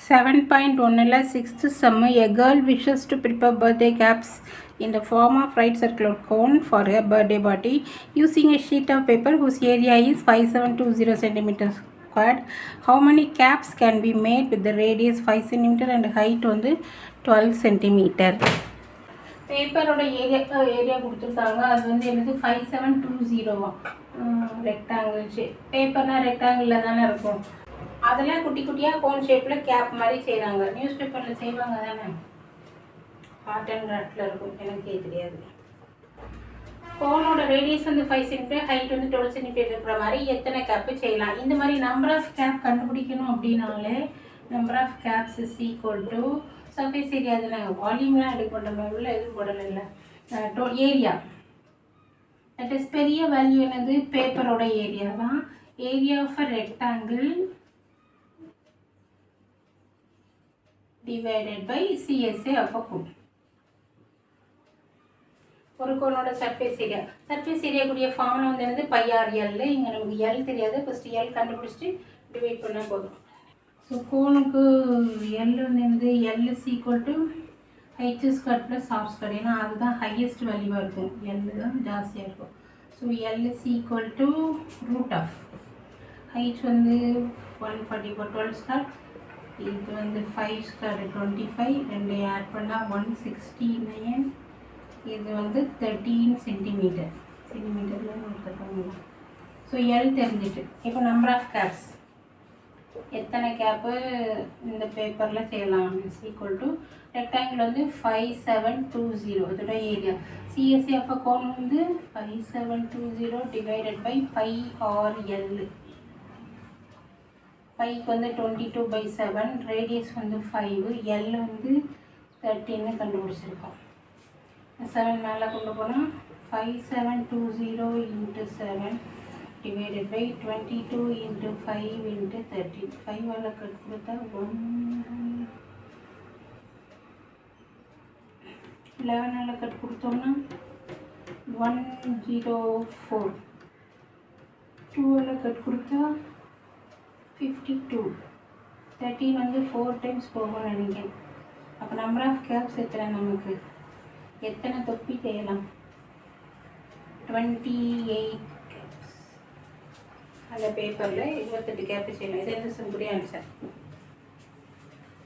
7.1 6th sum. A girl wishes to prepare birthday caps in the form of right circular cone for her birthday party using a sheet of paper whose area is 5720 centimeters squared. How many caps can be made with the radius 5 centimeter and height வந்து 12 centimeter? பேப்பரோட area கொடுத்துருக்காங்க. அது வந்து என்னது 5720 rectangle shape. பேப்பர்னால் ரெக்டாங்கிளில் தானே இருக்கும். அதெல்லாம் குட்டி குட்டியாக கோன் ஷேப்பில் கேப் மாதிரி செய்கிறாங்க. நியூஸ் பேப்பரில் செய்வாங்க தானே. ஆர்ட் அண்ட் கிராஃப்டில் இருக்கும். எனக்கு தெரியாது. கோனோட ரேடியஸ் வந்து 5 சென்டிமீட்டர், ஹைட் வந்து 12 சென்டிமீட்டர் இருக்கிற மாதிரி எத்தனை கேப்பு செய்யலாம். இந்த மாதிரி நம்பர் ஆஃப் கேப் கண்டுபிடிக்கணும் அப்படின்னாலே number of caps is equal to surface area. அது நாங்கள் வால்யூம்லாம் எடுக்க மாட்டோம். உள்ள எதுவும் போடலை. ஏரியா தட் இஸ் பெரிய வேல்யூ என்னது பேப்பரோட ஏரியா தான். Area of a rectangle divided by CSA of a cone. ஒரு கோனோட சர்ஃபேஸ் ஏரியா கூடிய ஃபார்முலா வந்து என்னது πr/l. இங்கே நமக்கு எல் தெரியாது. ஃபஸ்ட்டு எல் கண்டுபிடிச்சிட்டு டிவைட் பண்ணால் போதும். ஸோ கோனுக்கு எல் வந்து என்னது L is equal to h² + r². ஏன்னா அதுதான் ஹையஸ்ட் வேல்யூவாக இருக்கும். எல் தான் ஜாஸ்தியாக இருக்கும். So L is equal to √of height வந்து 144 12². இது வந்து 5² 25. ரெண்டு ஆட் பண்ணால் 169. இது வந்து 13 சென்டிமீட்டர். சென்டிமீட்டரில் கொடுத்துருக்காங்க. ஸோ எல் தெரிஞ்சிட்டு இப்போ நம்பர் ஆஃப் கேப்ஸ் எத்தனை கேப்பு இந்த பேப்பரில் செய்யலாம் இஸ் ஈக்குவல் டு ரெக்டாங்கிள் வந்து 5720 இதோட area. CSC of a cone வந்து 5720 டிவைடட் பை πr/l. பைக்கு வந்து 22/7, ரேடியஸ் வந்து 5, எல் வந்து 13 கண்டுபிடிச்சிருக்கோம். 7 மேலே கொண்டு போனால் 5720 × 7 டிவைடட் பை 22 × 5 × 13. 5 கட் கொடுத்தா 11 கட் கொடுத்தோம்னா 104. 2 கட் கொடுத்தா 52. 13 வந்து 4 டைம்ஸ் போகும் நினைக்கிறேன். அப்போ நம்பர் ஆஃப் கேப்ஸ் எத்தனை நமக்கு எத்தனை தொப்பி செய்யலாம்? 28 கேப்ஸ். அந்த பேப்பரில் 28 கேப்பு செய்யலாம். இது என்ன சிம்பிளி ஆன்சர்.